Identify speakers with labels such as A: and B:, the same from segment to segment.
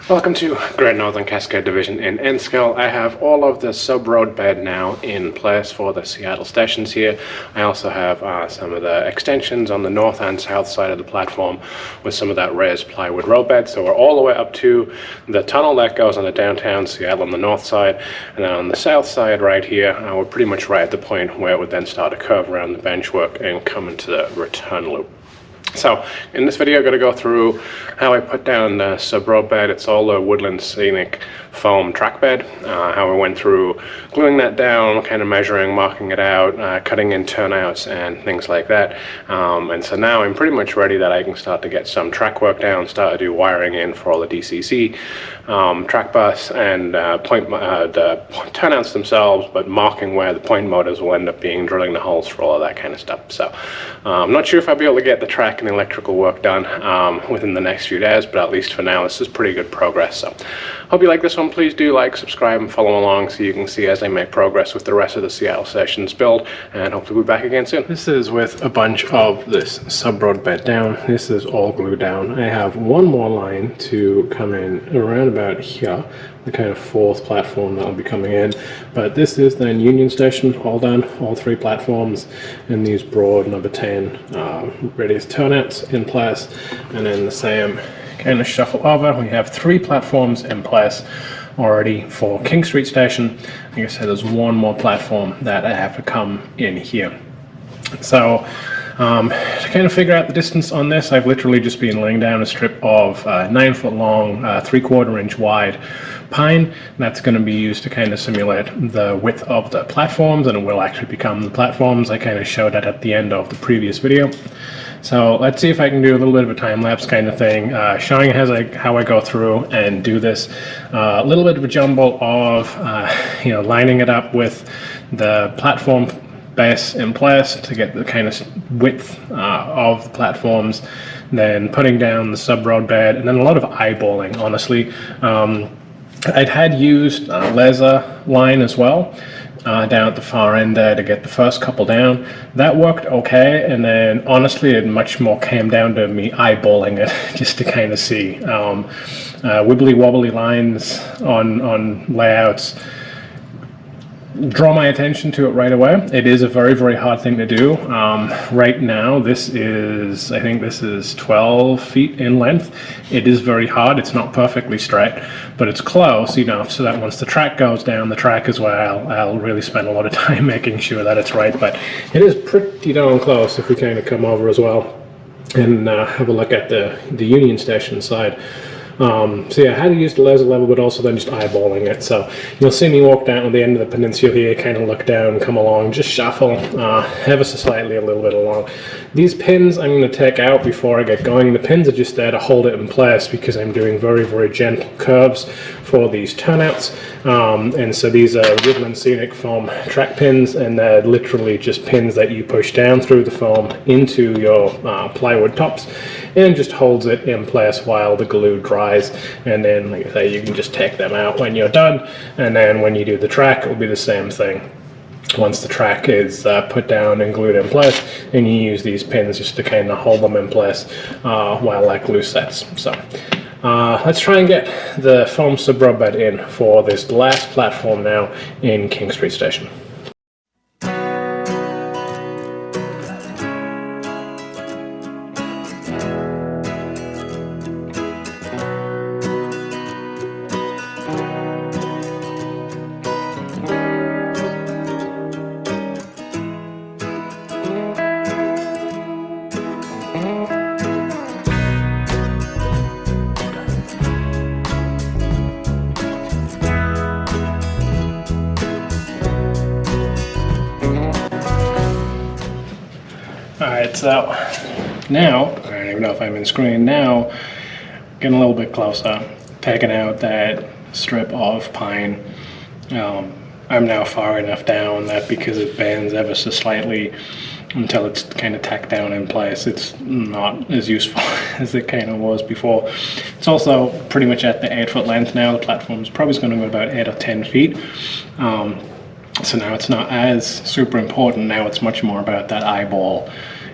A: Welcome to Great Northern Cascade Division in Enskell. I have all of the sub-roadbed now in place for the Seattle stations here. I also have some of the extensions on the north and south side of the platform with some of that raised plywood roadbed. So we're all the way up to the tunnel that goes on the downtown Seattle on the north side. And then on the south side right here, we're pretty much right at the point where it would then start to curve around the benchwork and come into the return loop. So in this video, I'm going to go through how I put down the subroadbed. It's all the Woodlands Scenic foam trackbed, how I went through gluing that down, kind of measuring, marking it out, cutting in turnouts and things like that. And so now I'm pretty much ready that I can start to get some track work down, start to do wiring in for all the DCC, track bus and the turnouts themselves, but marking where the point motors will end up being, drilling the holes for all of that kind of stuff. So I'm not sure if I'll be able to get the track and electrical work done within the next few days, but at least for now this is pretty good progress. So hope you like this one. Please do like, subscribe and follow along so you can see as I make progress with the rest of the Seattle sessions build, and hopefully we'll be back again soon. This is with a bunch of this subroadbed down. This is all glued down. I have one more line to come in around about here, the kind of fourth platform that will be coming in, but this is then Union Station, all done, all three platforms, and these broad number 10 radius turnouts in place, and then the same kind of shuffle over. We have three platforms in place already for King Street Station. Like I said, there's one more platform that I have to come in here. So to kind of figure out the distance on this, I've literally just been laying down a strip of 9 foot long, 3/4 inch wide pine. That's going to be used to kind of simulate the width of the platforms, and it will actually become the platforms. I kind of showed that at the end of the previous video. So let's see if I can do a little bit of a time-lapse kind of thing, showing how I go through and do this. A little bit of a jumble of lining it up with the platform base in place to get the kind of width of the platforms, then putting down the sub-roadbed, and then a lot of eyeballing, honestly. I'd had used laser line as well down at the far end there to get the first couple down. That worked okay, and then honestly it much more came down to me eyeballing it just to kind of see. Wibbly wobbly lines on layouts draw my attention to it right away. It is a very, very hard thing to do. Right now, I think this is 12 feet in length. It is very hard. It's not perfectly straight, but it's close enough so that once the track goes down, the track is where I'll really spend a lot of time making sure that it's right. But it is pretty darn close if we kind of come over as well and have a look at the Union Station side. So yeah, I had to use the laser level, but also then just eyeballing it. So you'll see me walk down to the end of the peninsula here, kind of look down, come along, just shuffle ever so slightly a little bit along. These pins I'm going to take out before I get going. The pins are just there to hold it in place because I'm doing very, very gentle curves for these turnouts. And so these are Woodlands Scenic foam track pins, and they're literally just pins that you push down through the foam into your plywood tops, and just holds it in place while the glue dries. And then, like I say, you can just take them out when you're done, and then when you do the track, it will be the same thing. Once the track is put down and glued in place, and you use these pins just to kind of hold them in place while that glue sets. So let's try and get the foam subroadbed in for this last platform now in King Street Station. Alright, so now, I don't even know if I'm in screen now, getting a little bit closer, taking out that strip of pine. I'm now far enough down that because it bends ever so slightly until it's kind of tacked down in place, it's not as useful as it kind of was before. It's also pretty much at the 8 foot length now. The platform's probably going to go about 8 or 10 feet. So now it's not as super important. Now it's much more about that eyeball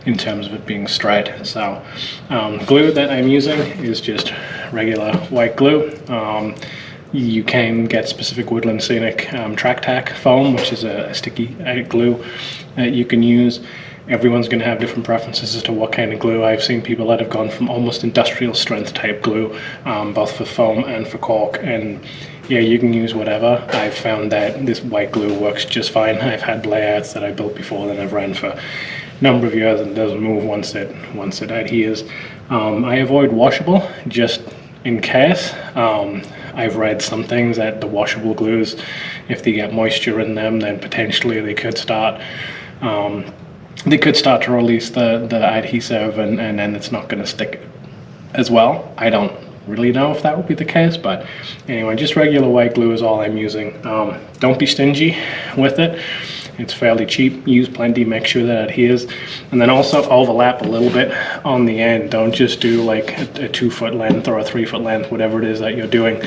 A: in terms of it being straight. So glue that I'm using is just regular white glue. You can get specific Woodlands Scenic track tack foam, which is a sticky glue that you can use. Everyone's going to have different preferences as to what kind of glue. I've seen people that have gone from almost industrial strength type glue, both for foam and for caulk, and yeah, you can use whatever. I've found that this white glue works just fine. I've had layouts that I built before that I've ran for a number of years and it doesn't move once it adheres. I avoid washable just in case. I've read some things that the washable glues, if they get moisture in them, then potentially they could start to release the adhesive, and then it's not going to stick as well. I don't really know if that would be the case, but anyway, just regular white glue is all I'm using. Don't be stingy with it. It's fairly cheap. Use plenty, make sure that it adheres, and then also overlap a little bit on the end. Don't just do like a 2 foot length or a 3 foot length, whatever it is that you're doing,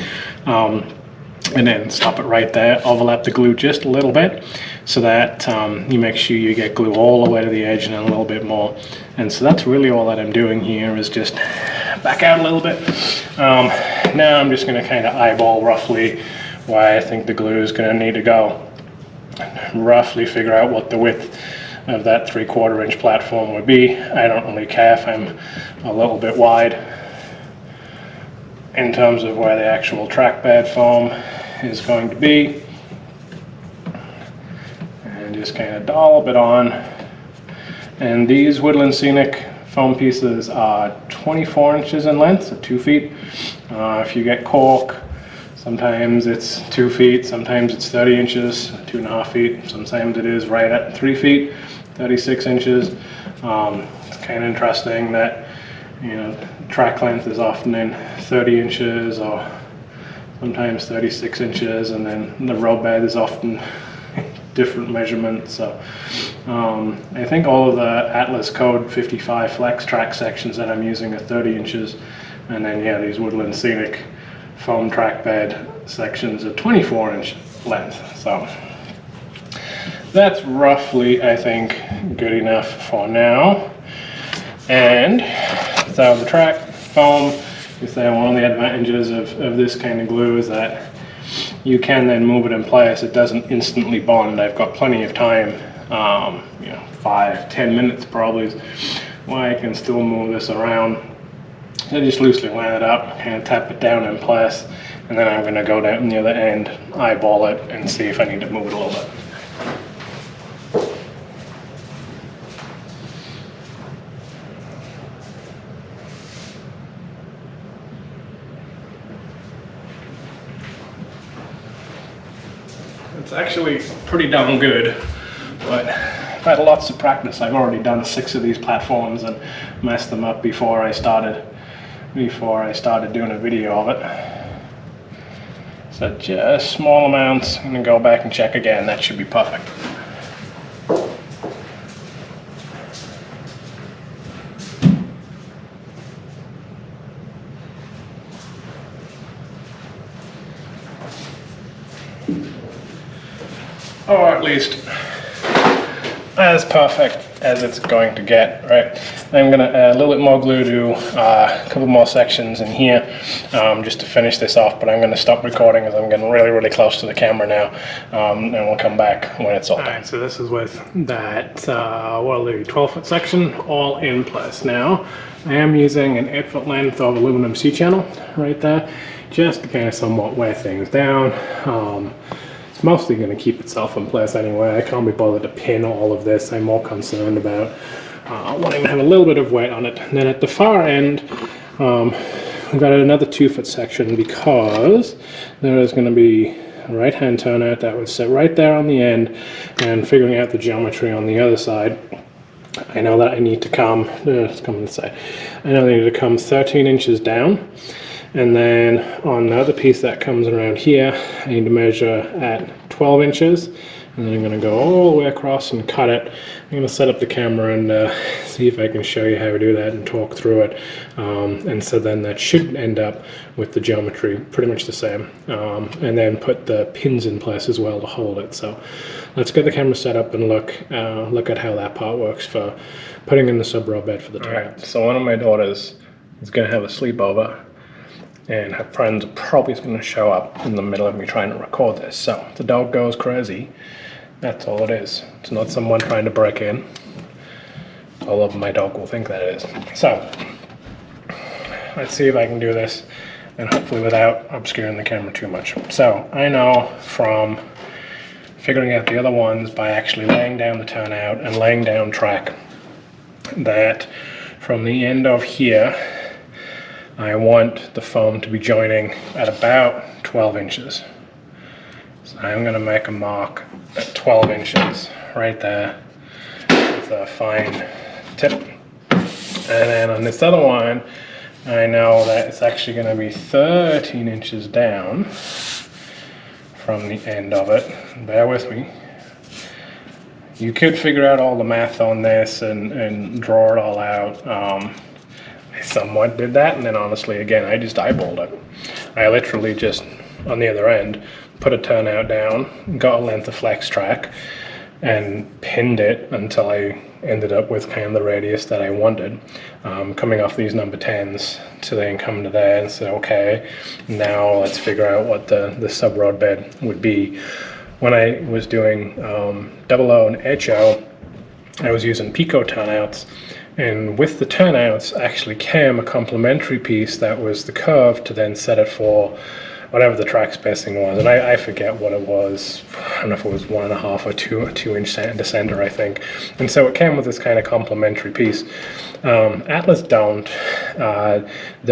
A: and then stop it right there. Overlap the glue just a little bit so that you make sure you get glue all the way to the edge and then a little bit more. And so that's really all that I'm doing here, is just back out a little bit. Now I'm just going to kind of eyeball roughly where I think the glue is going to need to go. Roughly figure out what the width of that 3/4 inch platform would be. I don't really care if I'm a little bit wide in terms of where the actual track bed foam is going to be, and just kind of dollop it on. And these Woodlands Scenic foam pieces are 24 inches in length, so 2 feet. If you get caulk, sometimes it's 2 feet, sometimes it's 30 inches, 2.5 feet, sometimes it is right at 3 feet, 36 inches. It's kind of interesting that, you know, track length is often in 30 inches or sometimes 36 inches, and then the roadbed is often different measurements. So I think all of the Atlas Code 55 flex track sections that I'm using are 30 inches, and then yeah, these Woodlands Scenic foam track bed sections are 24 inch length. So that's roughly, I think, good enough for now. And so the track foam, you say one of the advantages of this kind of glue is that you can then move it in place. It doesn't instantly bond. I've got plenty of time, you know, 5-10 minutes probably is why I can still move this around. I just loosely line it up, kind of tap it down in place, and then I'm going to go down the other end, eyeball it, and see if I need to move it a little bit. It's actually pretty darn good, but I've had lots of practice. I've already done 6 of these platforms and messed them up before I started doing a video of it. So just small amounts. I'm going to go back and check again. That should be perfect. Or at least as perfect as it's going to get, right? I'm going to add a little bit more glue to a couple more sections in here just to finish this off, but I'm going to stop recording as I'm getting really, really close to the camera now, and we'll come back when it's all done. So this is with that, well, the 12-foot section all in place now. I am using an 8-foot length of aluminum C-channel right there, just to kind of somewhat weigh things down. It's mostly going to keep itself in place anyway. I can't be bothered to pin all of this. I'm more concerned about wanting to have a little bit of weight on it. And then at the far end, we've got another 2-foot section because there is going to be a right-hand turnout that would sit right there on the end, and figuring out the geometry on the other side. I know that I need to come, let's come this side. I know I need to come 13 inches down. And then on the other piece that comes around here, I need to measure at 12 inches. And then I'm going to go all the way across and cut it. I'm going to set up the camera and see if I can show you how to do that and talk through it. And so then that should end up with the geometry pretty much the same. And then put the pins in place as well to hold it. So let's get the camera set up and look at how that part works for putting in the sub-roadbed for the turnout. Right, so one of my daughters is going to have a sleepover. and her friends are probably going to show up in the middle of me trying to record this. So if the dog goes crazy, that's all it is. It's not someone trying to break in, although my dog will think that it is. So let's see if I can do this, and hopefully without obscuring the camera too much. So I know from figuring out the other ones by actually laying down the turnout and laying down track that from the end of here I want the foam to be joining at about 12 inches. So I'm going to make a mark at 12 inches right there with a fine tip. And then on this other one, I know that it's actually going to be 13 inches down from the end of it. Bear with me. You could figure out all the math on this and draw it all out. I somewhat did that, and then honestly, again, I just eyeballed it. I literally just, on the other end, put a turnout down, got a length of flex track, and pinned it until I ended up with kind of the radius that I wanted, coming off these number 10s to then come to there and say, okay, now let's figure out what the sub-road bed would be. When I was doing double O and HO, I was using Pico turnouts, and with the turnouts actually came a complementary piece that was the curve to then set it for whatever the track spacing was, and I forget what it was. I don't know if it was 1.5 or 2 inch into center, I think. And so it came with this kind of complementary piece. Atlas don't.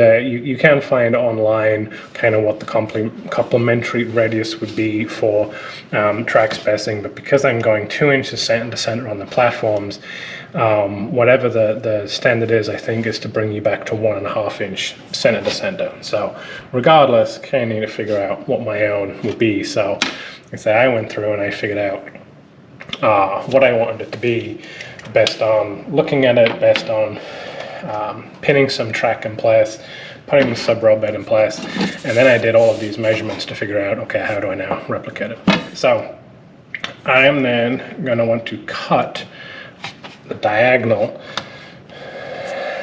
A: You can find online kind of what the complementary radius would be for track spacing, but because I'm going 2 inches center to center on the platforms, whatever the standard is, I think, is to bring you back to 1.5 inch center to center. So regardless, kind of need to figure out what my own would be. So like I say, I went through and I figured out what I wanted it to be based on looking at it, based on pinning some track in place, putting the sub-road bed in place, and then I did all of these measurements to figure out, okay, how do I now replicate it? So I am then going to want to cut the diagonal,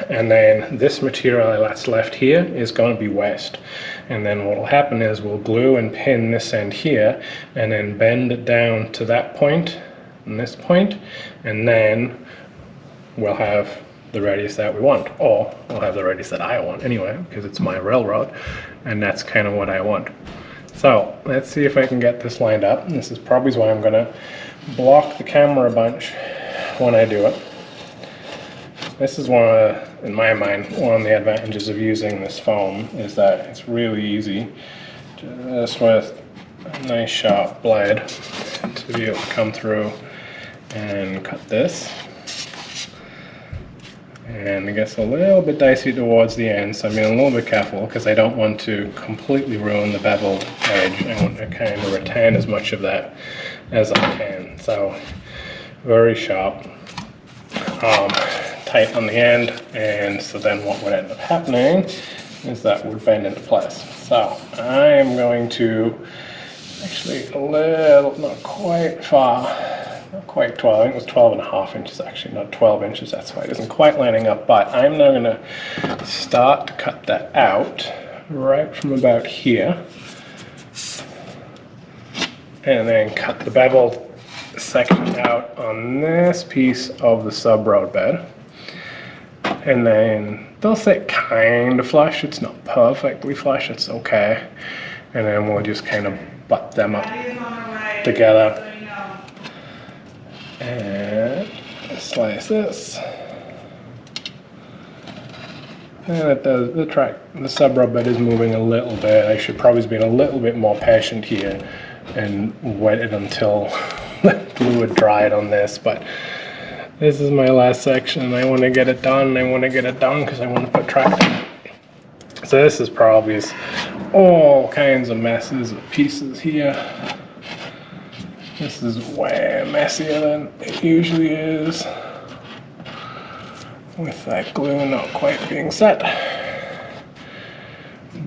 A: and then this material that's left here is going to be waste. And then what will happen is we'll glue and pin this end here and then bend it down to that point and this point, and then we'll have the radius that we want, or we'll have the radius that I want anyway, because it's my railroad, and that's kind of what I want. So let's see if I can get this lined up. This is probably why I'm going to block the camera a bunch when I do it. This is one of, in my mind, one of the advantages of using this foam is that it's really easy, just with a nice sharp blade, to be able to come through and cut this. And it gets a little bit dicey towards the end, so I'm being a little bit careful because I don't want to completely ruin the beveled edge. I want to kind of retain as much of that as I can. So very sharp, tight on the end, and so then what would end up happening is that would bend into place. So I am going to actually a little, not quite far, not quite 12, I think it was 12.5 inches actually, not 12 inches, that's why it isn't quite lining up, but I'm now going to start to cut that out right from about here, and then cut the beveled section out on this piece of the sub-road bed. And then they'll sit kind of flush, it's not perfectly flush, it's okay. And then we'll just kind of butt them up together and slice this. And it does, the sub-road bed is moving a little bit. I should probably be a little bit more patient here and wet it until the fluid dried on this, but this is my last section. I want to get it done. I want to get it done because I want to put track on it. So this is probably all kinds of messes of pieces here. This is way messier than it usually is, with that glue not quite being set.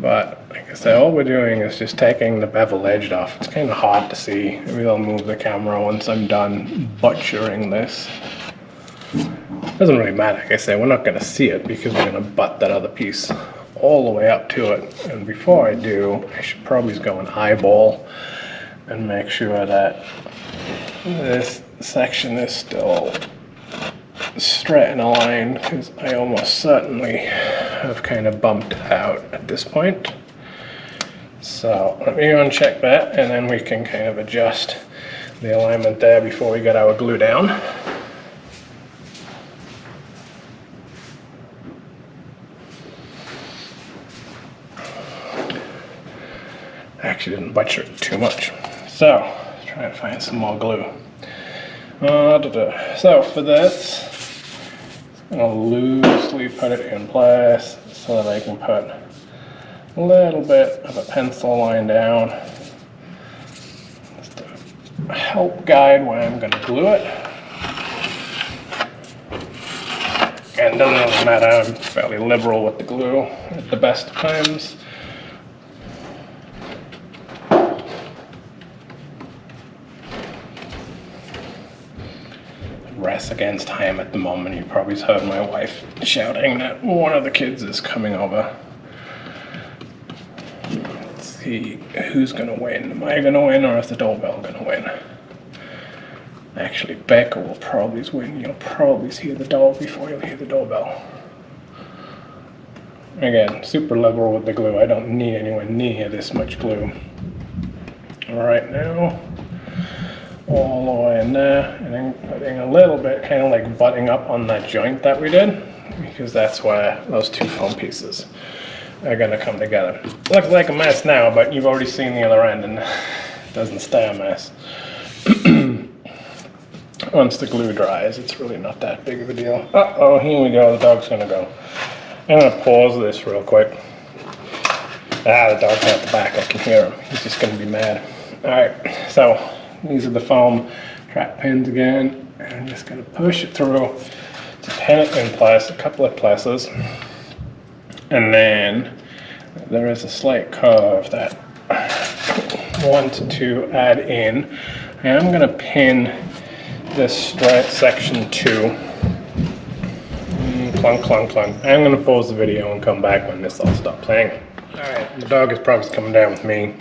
A: But like I said, all we're doing is just taking the bevel edge off. It's kind of hard to see. Maybe I'll move the camera once I'm done butchering this. Doesn't really matter. Like I say, we're not going to see it because we're going to butt that other piece all the way up to it. And before I do, I should probably go an eyeball and make sure that this section is still straight and aligned, because I almost certainly have kind of bumped out at this point. So let me uncheck that, and then we can kind of adjust the alignment there before we get our glue down. Actually didn't butcher it too much. So let's try and find some more glue. So for this, I'm going to loosely put it in place so that I can put a little bit of a pencil line down just to help guide where I'm going to glue it. And it doesn't really matter, I'm fairly liberal with the glue at the best of times. Rest against time at the moment. You probably heard my wife shouting that one of the kids is coming over. Let's see who's gonna win. Am I gonna win, or is the doorbell gonna win? Actually, Becca will probably win. You'll probably hear the dog before you'll hear the doorbell. Again, super liberal with the glue. I don't need anywhere near this much glue. All right, now all the way in there, and then putting a little bit, kind of like butting up on that joint that we did, because that's where those two foam pieces are gonna come together. Looks like a mess now, but you've already seen the other end, and it doesn't stay a mess. Once the glue dries, it's really not that big of a deal. Uh-oh, here we go, the dog's gonna go. I'm gonna pause this real quick. The dog's at the back, I can hear him. He's just gonna be mad. All right, so these are the foam track pins again. And I'm just going to push it through to pin it in place, a couple of places. And then there is a slight curve that I want to add in. And I'm going to pin this straight section to clunk, clunk, clunk. I'm going to pause the video and come back when this all stops playing. All right, the dog is probably coming down with me.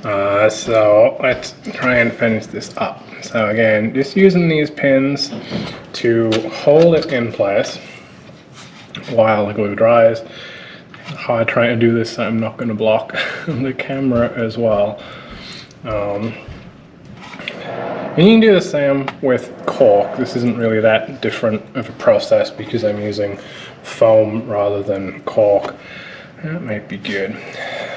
A: So let's try and finish this up. So again, just using these pins to hold it in place while the glue dries. Hard trying to do this so I'm not going to block the camera as well. And you can do the same with cork. This isn't really that different of a process because I'm using foam rather than cork. That might be good.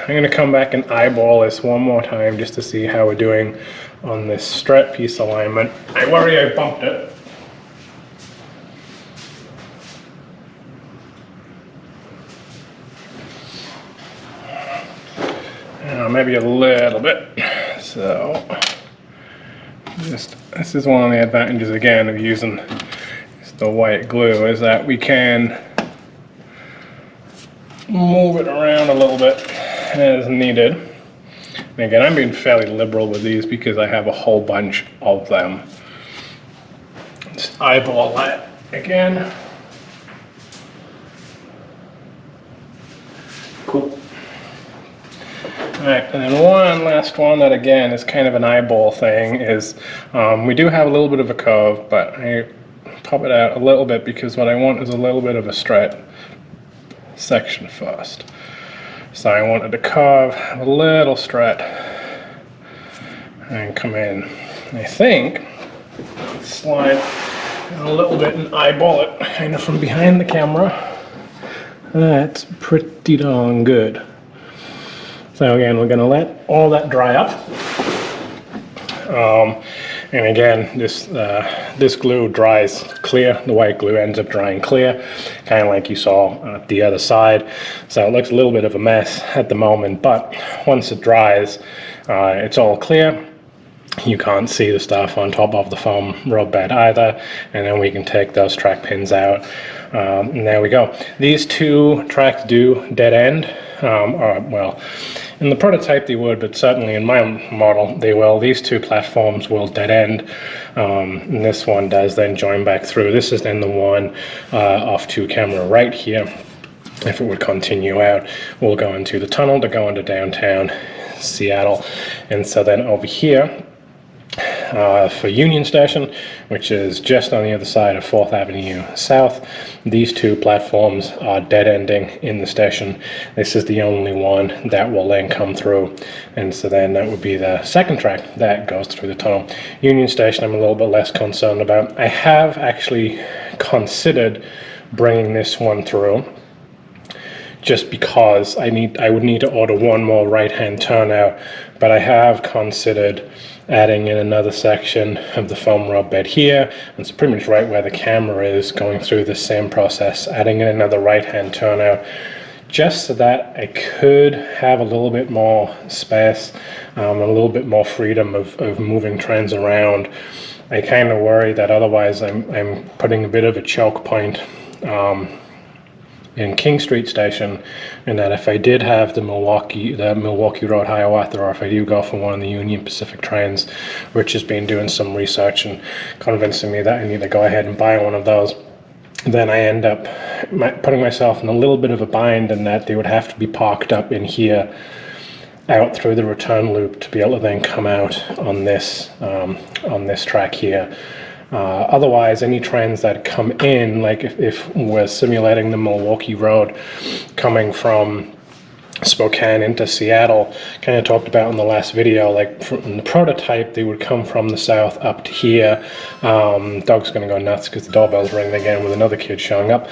A: I'm going to come back and eyeball this one more time just to see how we're doing on this strap piece alignment. I worry I bumped it. Maybe a little bit. So, this is one of the advantages again of using the white glue, is that we can move it around a little bit as needed. And again, I'm being fairly liberal with these because I have a whole bunch of them. Just eyeball that again. Cool. Alright, and then one last one that again is kind of an eyeball thing is we do have a little bit of a curve, but I pop it out a little bit because what I want is a little bit of a straight section first. So I wanted to carve a little straight and come in. I think slide a little bit and eyeball it kind of from behind the camera. That's pretty darn good. So again, we're going to let all that dry up. And again, this glue dries clear. The white glue ends up drying clear, kind of like you saw at the other side. So it looks a little bit of a mess at the moment, but once it dries, it's all clear. You can't see the stuff on top of the foam road bed either. And then we can take those track pins out. And there we go. These two tracks do dead end. Well, in the prototype they would, but certainly in my model they will. These two platforms will dead end, and this one does then join back through. This is then the one off to camera right here. if it would continue out, will go into the tunnel to go into downtown Seattle. And so then over here, for Union Station, which is just on the other side of 4th Avenue South, these two platforms are dead-ending in the station. This is the only one that will then come through, and so then that would be the second track that goes through the tunnel. Union Station I'm a little bit less concerned about. I have actually considered bringing this one through, just because I would need to order one more right-hand turnout, but I have considered adding in another section of the foam road bed here, and it's pretty much right where the camera is, going through the same process, adding in another right-hand turnout, just so that I could have a little bit more space, a little bit more freedom of moving trends around. I kind of worry that otherwise I'm putting a bit of a choke point in King Street Station, and that if I did have the Milwaukee Road Hiawatha, or if I do go for one of the Union Pacific trains, Rich has been doing some research and convincing me that I need to go ahead and buy one of those, then I end up putting myself in a little bit of a bind, in that they would have to be parked up in here out through the return loop to be able to then come out on this track here. Otherwise, any trains that come in, like if we're simulating the Milwaukee Road coming from Spokane into Seattle, kind of talked about in the last video, like from the prototype, they would come from the south up to here. Dog's going to go nuts because the doorbell's ringing again with another kid showing up.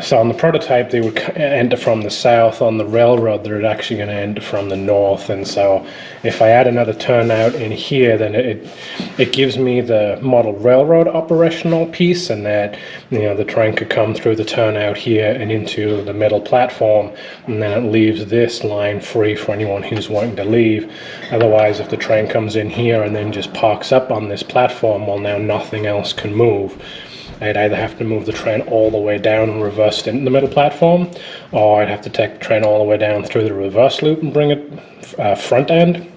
A: So on the prototype, they would enter from the south. On the railroad, they're actually going to enter from the north. And so if I add another turnout in here, then it gives me the model railroad operational piece, and that, you know, the train could come through the turnout here and into the middle platform, and then it leaves this line free for anyone who's wanting to leave. Otherwise, if the train comes in here and then just parks up on this platform, well, now nothing else can move. I'd either have to move the train all the way down and reverse into the middle platform, or I'd have to take the train all the way down through the reverse loop and bring it front end,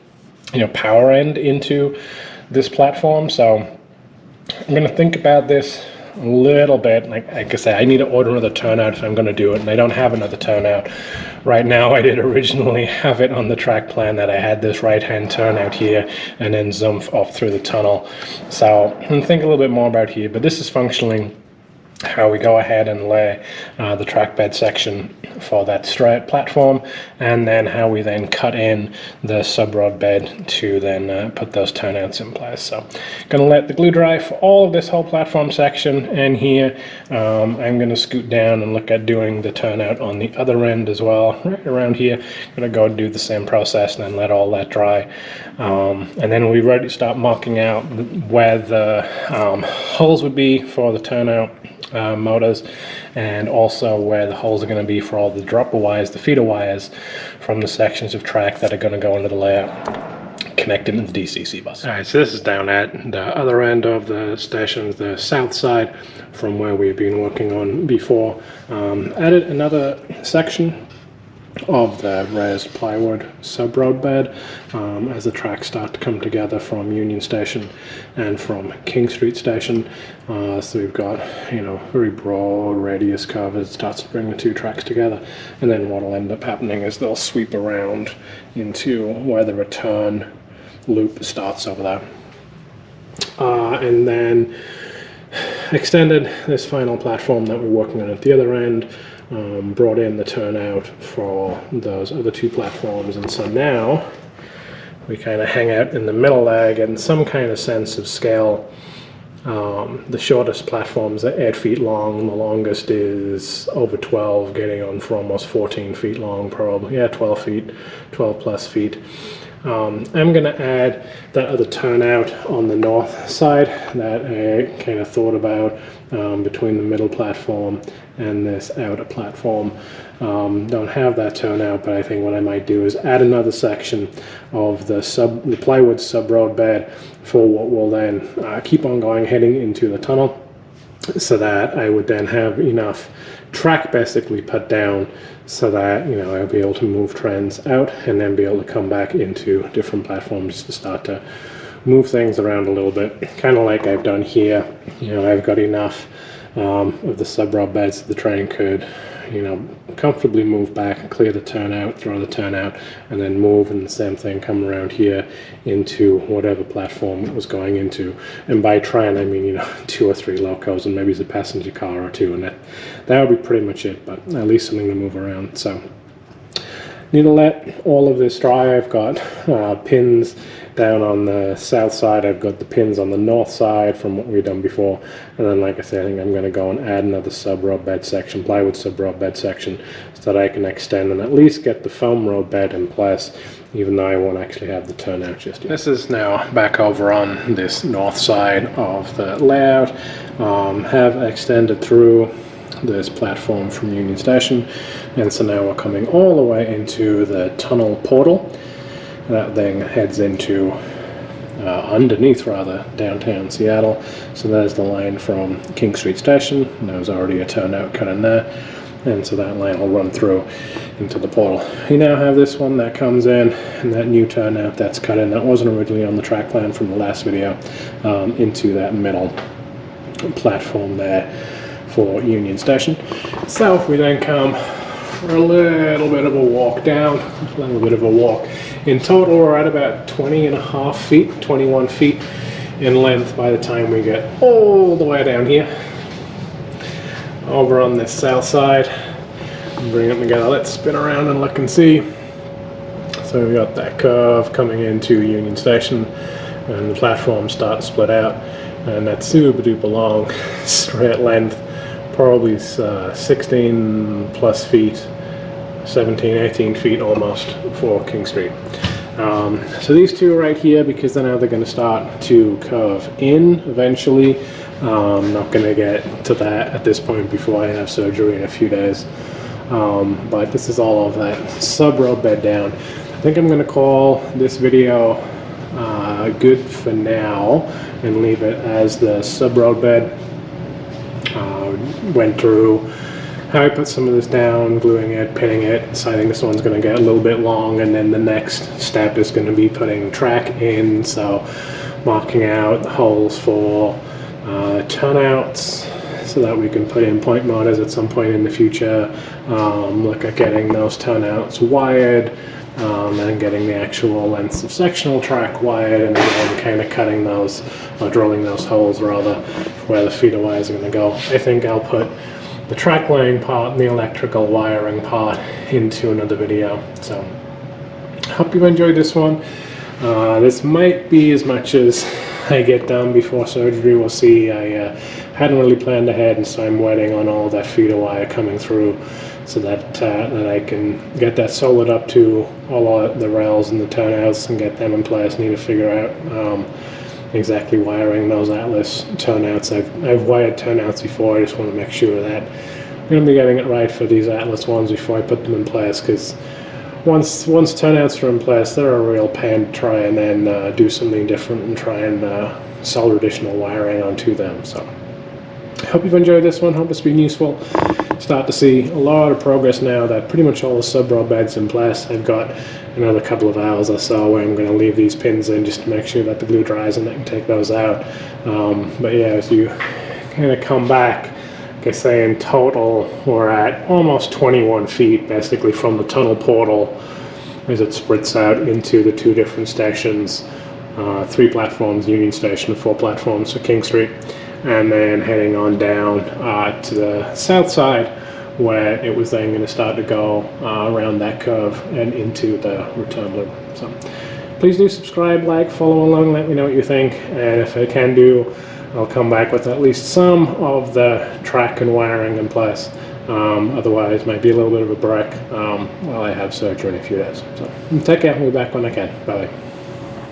A: you know, power end into this platform. So I'm going to think about this a little bit. Like I said, I need to order another turnout if I'm going to do it, and I don't have another turnout right now. I did originally have it on the track plan that I had this right-hand turnout here and then zoom off through the tunnel. So I'm going to think a little bit more about here, but this is functionally how we go ahead and lay the track bed section for that straight platform, and then how we then cut in the subroad bed to then put those turnouts in place. So going to let the glue dry for all of this whole platform section, and here I'm going to scoot down and look at doing the turnout on the other end as well, right around here. Going to go do the same process and then let all that dry, and then we'll be ready to start marking out where the holes would be for the turnout motors, and also where the holes are going to be for all the dropper wires, the feeder wires from the sections of track that are going to go into the layout connected to the DCC bus. All right, so this is down at the other end of the station, the south side from where we've been working on before. Added another section of the raised plywood subroad bed as the tracks start to come together from Union Station and from King Street Station. So we've got, you know, very broad radius curve as it starts to bring the two tracks together, and then what will end up happening is they'll sweep around into where the return loop starts over there, and then extended this final platform that we're working on at the other end. Brought in the turnout for those other two platforms, and so now we kind of hang out in the middle there, getting some kind of sense of scale. The shortest platforms are 8 feet long, the longest is over 12, getting on for almost 14 feet long, probably, yeah, 12 feet, 12 plus feet. I'm going to add that other turnout on the north side that I kind of thought about between the middle platform and this outer platform. Don't have that turnout, but I think what I might do is add another section of the plywood subroad bed for what will then keep on going heading into the tunnel, so that I would then have enough track basically put down so that, you know, I'll be able to move trends out and then be able to come back into different platforms to start to move things around a little bit, kind of like I've done here. You know, I've got enough of the subroadbeds so the train could, you know, comfortably move back and clear the turnout, throw the turnout, and then move, and the same thing come around here into whatever platform it was going into. And by train I mean, you know, 2 or 3 locos and maybe it's a passenger car or 2, and that would be pretty much it, but at least something to move around. So need to let all of this dry. I've got pins down on the south side, I've got the pins on the north side from what we've done before, and then like I said, I think I'm going to go and add another subroadbed section, plywood subroadbed section, so that I can extend and at least get the foam roadbed in place, even though I won't actually have the turnout just yet. This is now back over on this north side of the layout. Have extended through this platform from Union Station, and so now we're coming all the way into the tunnel portal. That thing heads into underneath rather downtown Seattle. So there's the line from King Street Station, and there's already a turnout cut in there, and so that line will run through into the portal. You now have this one that comes in, and that new turnout that's cut in that wasn't originally on the track plan from the last video, into that middle platform there for Union Station. So if we then come for a little bit of a walk down, a little bit of a walk. In total, we're at about 20.5 feet, 21 feet in length by the time we get all the way down here. Over on this south side, bring them together, let's spin around and look and see. So we've got that curve coming into Union Station, and the platforms start to split out, and that's super duper long, straight length, probably 16 plus feet, 17, 18 feet almost for King Street. So these two right here, because then now they're going to start to curve in eventually. I'm not going to get to that at this point before I have surgery in a few days. But this is all of that subroadbed down. I think I'm going to call this video good for now and leave it as the subroadbed. Went through how I put some of this down, gluing it, pinning it. So I think this one's going to get a little bit long, and then the next step is going to be putting track in, so marking out the holes for turnouts so that we can put in point motors at some point in the future. Look at getting those turnouts wired, and getting the actual lengths of sectional track wired, and then kind of cutting those, or drilling those holes rather, where the feeder wires are going to go. I think I'll put the track laying part and the electrical wiring part into another video. So hope you enjoyed this one. This might be as much as I get done before surgery. We'll see. I hadn't really planned ahead, and so I'm waiting on all that feeder wire coming through, so that that I can get that soldered up to all of the rails and the turnouts and get them in place. Need to figure out exactly wiring those Atlas turnouts. I've wired turnouts before. I just want to make sure that I'm going to be getting it right for these Atlas ones before I put them in place, because once turnouts are in place, they're a real pain to try and then do something different and try and solder additional wiring onto them. So I hope you've enjoyed this one. Hope it's been useful. Start to see a lot of progress now that pretty much all the subroadbeds in place. I've got another couple of hours or so where I'm going to leave these pins in just to make sure that the glue dries and I can take those out. But yeah, as you kind of come back, like I say, in total we're at almost 21 feet basically from the tunnel portal as it splits out into the 2 different stations, 3 platforms Union Station, 4 platforms for King Street, and then heading on down to the south side, where it was then going to start to go around that curve and into the return loop. So please do subscribe, like, follow along, let me know what you think, and if I can do, I'll come back with at least some of the track and wiring in place. Otherwise, might be a little bit of a break while I have surgery in a few days. So take care, I'll be back when I can. Bye.